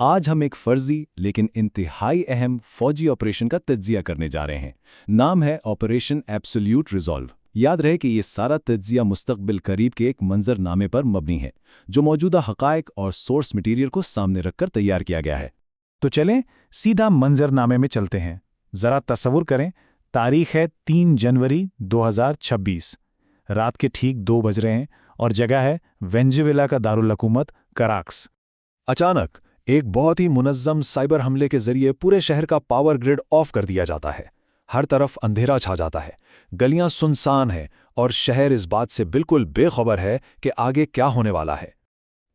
آج ہم ایک فرضی لیکن انتہائی اہم فوجی آپریشن کا تجزیہ کرنے جا رہے ہیں۔ نام ہے آپریشن ایبسولیوٹ ریزولو۔ یاد رہے کہ یہ سارا تجزیہ مستقبل قریب کے ایک منظر نامے پر مبنی ہے جو موجودہ حقائق اور سورس مٹیریل کو سامنے رکھ کر تیار کیا گیا ہے۔ تو چلیں سیدھا منظر نامے میں چلتے ہیں۔ ذرا تصور کریں، تاریخ ہے 3 جنوری 2026، رات کے ٹھیک 2 بج رہے ہیں اور جگہ ہے وینزویلا کا دارالحکومت کراکس۔ اچانک ایک بہت ہی منظم سائبر حملے کے ذریعے پورے شہر کا پاور گریڈ آف کر دیا جاتا ہے۔ ہر طرف اندھیرا چھا جاتا ہے، گلیاں سنسان ہیں اور شہر اس بات سے بالکل بے خبر ہے کہ آگے کیا ہونے والا ہے۔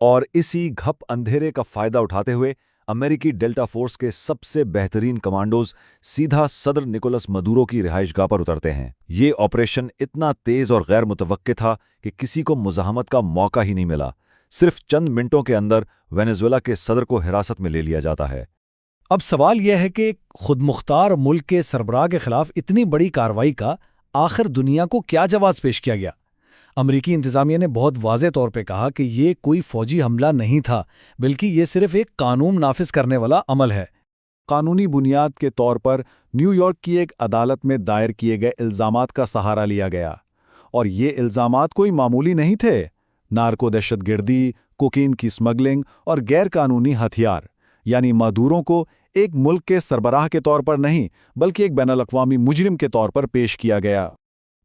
اور اسی گھپ اندھیرے کا فائدہ اٹھاتے ہوئے امریکی ڈیلٹا فورس کے سب سے بہترین کمانڈوز سیدھا صدر نکولس مدورو کی رہائش گاہ پر اترتے ہیں۔ یہ آپریشن اتنا تیز اور غیر متوقع تھا کہ کسی کو مزاحمت کا موقع ہی نہیں ملا۔ صرف چند منٹوں کے اندر وینزویلا کے صدر کو حراست میں لے لیا جاتا ہے۔ اب سوال یہ ہے کہ خود مختار ملک کے سربراہ کے خلاف اتنی بڑی کارروائی کا آخر دنیا کو کیا جواز پیش کیا گیا؟ امریکی انتظامیہ نے بہت واضح طور پہ کہا کہ یہ کوئی فوجی حملہ نہیں تھا، بلکہ یہ صرف ایک قانون نافذ کرنے والا عمل ہے۔ قانونی بنیاد کے طور پر نیو یارک کی ایک عدالت میں دائر کیے گئے الزامات کا سہارا لیا گیا، اور یہ الزامات کوئی معمولی نہیں تھے۔ نارکو دہشت گردی، کوکین کی سمگلنگ اور غیر قانونی ہتھیار، یعنی مادوروں کو ایک ملک کے سربراہ کے طور پر نہیں بلکہ ایک بین الاقوامی مجرم کے طور پر پیش کیا گیا۔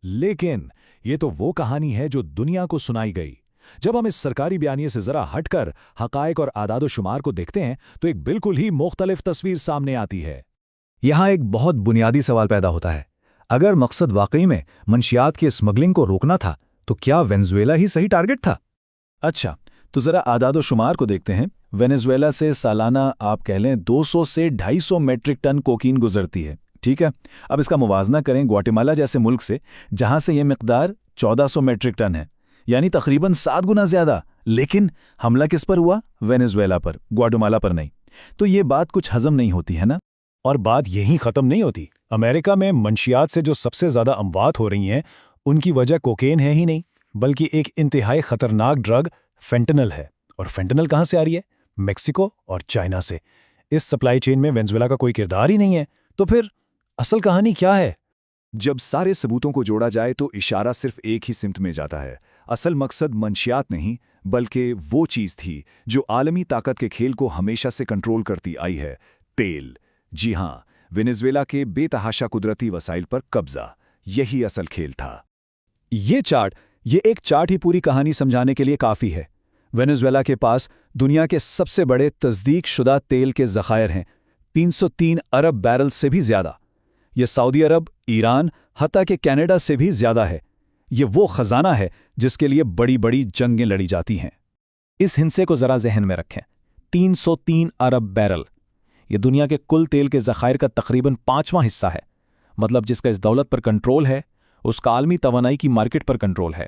لیکن یہ تو وہ کہانی ہے جو دنیا کو سنائی گئی۔ جب ہم اس سرکاری بیانیے سے ذرا ہٹ کر حقائق اور اعداد و شمار کو دیکھتے ہیں تو ایک بالکل ہی مختلف تصویر سامنے آتی ہے۔ یہاں ایک بہت بنیادی سوال پیدا ہوتا ہے، اگر مقصد واقعی میں منشیات کی اسمگلنگ کو روکنا تھا تو کیا وینزویلا ہی صحیح ٹارگٹ تھا؟ اچھا، تو ذرا اعداد و شمار کو دیکھتے ہیں۔ وینزویلا سے سالانہ آپ کہہ لیں 200 سے 250 میٹرک ٹن کوکین گزرتی ہے، ٹھیک ہے؟ اب اس کا موازنہ کریں گواٹیمالا جیسے ملک سے، جہاں سے یہ مقدار 1400 میٹرک ٹن ہے، یعنی تقریباً 7 گنا زیادہ۔ لیکن حملہ کس پر ہوا؟ وینزویلا پر، گواٹیمالا پر نہیں۔ تو یہ بات کچھ ہضم نہیں ہوتی ہے نا؟ اور بات یہیں ختم نہیں ہوتی۔ امریکہ میں منشیات سے جو سب سے زیادہ اموات ہو رہی ہیں ان کی وجہ کوکین ہے ہی نہیں، بلکہ ایک انتہائی خطرناک ڈرگ فینٹنل ہے۔ اور فینٹنل کہاں سے آ رہی ہے؟ میکسیکو اور چائنا سے۔ اس سپلائی چین میں وینزویلا کا کوئی کردار ہی نہیں ہے۔ تو پھر اصل کہانی کیا ہے؟ جب سارے ثبوتوں کو جوڑا جائے تو اشارہ صرف ایک ہی سمت میں جاتا ہے۔ اصل مقصد منشیات نہیں بلکہ وہ چیز تھی جو عالمی طاقت کے کھیل کو ہمیشہ سے کنٹرول کرتی آئی ہے: تیل۔ جی ہاں، وینزویلا کے بے تحاشا قدرتی وسائل پر قبضہ، یہی اصل کھیل تھا۔ یہ ایک چارٹ ہی پوری کہانی سمجھانے کے لیے کافی ہے۔ وینزویلا کے پاس دنیا کے سب سے بڑے تصدیق شدہ تیل کے ذخائر ہیں، 303 ارب بیرل سے بھی زیادہ۔ یہ سعودی عرب، ایران، حتیٰ کہ کینیڈا سے بھی زیادہ ہے۔ یہ وہ خزانہ ہے جس کے لیے بڑی بڑی جنگیں لڑی جاتی ہیں۔ اس ہندسے کو ذرا ذہن میں رکھیں، 303 ارب بیرل، یہ دنیا کے کل تیل کے ذخائر کا تقریباً 5واں حصہ ہے۔ مطلب جس کا اس دولت پر کنٹرول ہے اس کا عالمی توانائی کی مارکیٹ پر کنٹرول ہے۔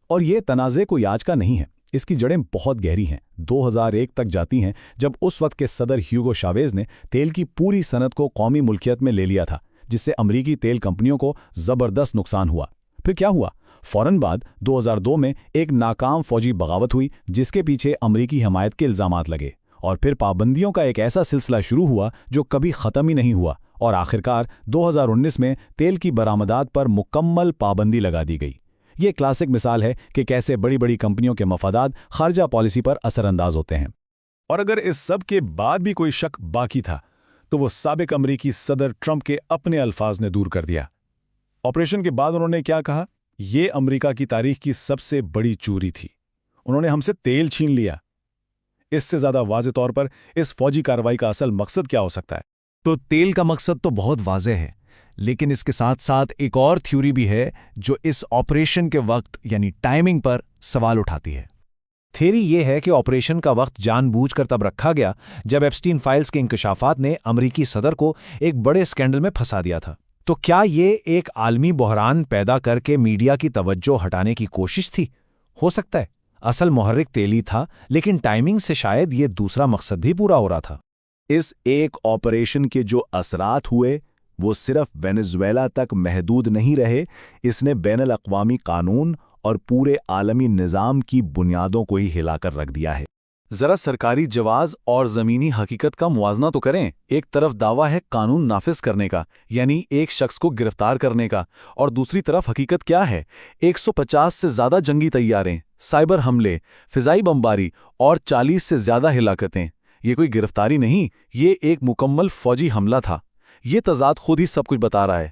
اور یہ تنازع کوئی آج کا نہیں ہے، اس کی جڑیں بہت گہری ہیں، 2001 تک جاتی ہیں، جب اس وقت کے صدر ہیوگو شاویز نے تیل کی پوری صنعت کو قومی ملکیت میں لے لیا تھا، جس سے امریکی تیل کمپنیوں کو زبردست نقصان ہوا۔ پھر کیا ہوا؟ فوراً بعد 2002 میں ایک ناکام فوجی بغاوت ہوئی جس کے پیچھے امریکی حمایت کے الزامات لگے، اور پھر پابندیوں کا ایک ایسا سلسلہ شروع ہوا جو کبھی ختم ہی نہیں ہوا، اور آخرکار 2019 میں تیل کی برآمدات پر مکمل پابندی لگا دی گئی۔ یہ کلاسک مثال ہے کہ کیسے بڑی بڑی کمپنیوں کے مفادات خارجہ پالیسی پر اثر انداز ہوتے ہیں۔ اور اگر اس سب کے بعد بھی کوئی شک باقی تھا تو وہ سابق امریکی صدر ٹرمپ کے اپنے الفاظ نے دور کر دیا۔ آپریشن کے بعد انہوں نے کیا کہا؟ یہ امریکہ کی تاریخ کی سب سے بڑی چوری تھی، انہوں نے ہم سے تیل چھین لیا۔ اس سے زیادہ واضح طور پر اس فوجی کارروائی کا اصل مقصد کیا ہو سکتا ہے؟ تو تیل کا مقصد تو بہت واضح ہے، لیکن اس کے ساتھ ساتھ ایک اور تھیوری بھی ہے جو اس آپریشن کے وقت یعنی ٹائمنگ پر سوال اٹھاتی ہے۔ تھیری یہ ہے کہ آپریشن کا وقت جان بوجھ کر تب رکھا گیا جب ایپسٹین فائلز کے انکشافات نے امریکی صدر کو ایک بڑے اسکینڈل میں پھنسا دیا تھا۔ تو کیا یہ ایک عالمی بحران پیدا کر کے میڈیا کی توجہ ہٹانے کی کوشش تھی؟ ہو سکتا ہے اصل محرک تیلی تھا، لیکن ٹائمنگ سے شاید یہ دوسرا مقصد بھی پورا ہو رہا تھا۔ اس ایک آپریشن کے جو اثرات ہوئے وہ صرف وینزویلا تک محدود نہیں رہے، اس نے بین الاقوامی قانون اور پورے عالمی نظام کی بنیادوں کو ہی ہلا کر رکھ دیا ہے۔ ذرا سرکاری جواز اور زمینی حقیقت کا موازنہ تو کریں۔ ایک طرف دعویٰ ہے قانون نافذ کرنے کا، یعنی ایک شخص کو گرفتار کرنے کا، اور دوسری طرف حقیقت کیا ہے؟ 150 سے زیادہ جنگی طیاریں، سائبر حملے، فضائی بمباری اور 40 سے زیادہ ہلاکتیں۔ یہ کوئی گرفتاری نہیں، یہ ایک مکمل فوجی حملہ تھا۔ یہ تضاد خود ہی سب کچھ بتا رہا ہے۔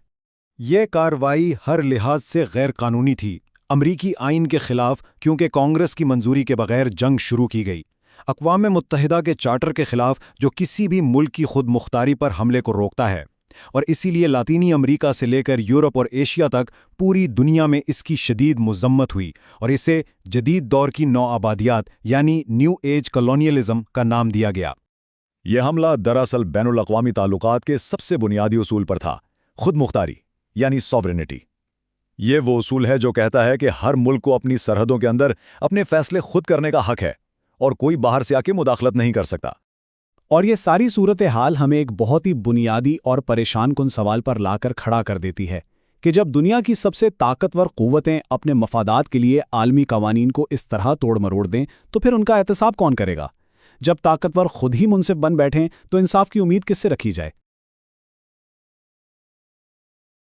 یہ کارروائی ہر لحاظ سے غیر قانونی تھی، امریکی آئین کے خلاف، کیونکہ کانگریس کی منظوری کے بغیر جنگ شروع کی گئی، اقوام متحدہ کے چارٹر کے خلاف جو کسی بھی ملک کی خود مختاری پر حملے کو روکتا ہے، اور اسی لیے لاطینی امریکہ سے لے کر یورپ اور ایشیا تک پوری دنیا میں اس کی شدید مذمت ہوئی، اور اسے جدید دور کی نوآبادیات یعنی نیو ایج کالونیلزم کا نام دیا گیا۔ یہ حملہ دراصل بین الاقوامی تعلقات کے سب سے بنیادی اصول پر تھا، خود مختاری یعنی سوورینٹی۔ یہ وہ اصول ہے جو کہتا ہے کہ ہر ملک کو اپنی سرحدوں کے اندر اپنے فیصلے خود کرنے کا حق ہے، اور کوئی باہر سے آ کے مداخلت نہیں کر سکتا۔ اور یہ ساری صورتحال ہمیں ایک بہت ہی بنیادی اور پریشان کن سوال پر لا کر کھڑا کر دیتی ہے کہ جب دنیا کی سب سے طاقتور قوتیں اپنے مفادات کے لیے عالمی قوانین کو اس طرح توڑ مروڑ دیں تو پھر ان کا احتساب کون کرے گا؟ جب طاقتور خود ہی منصف بن بیٹھیں تو انصاف کی امید کس سے رکھی جائے؟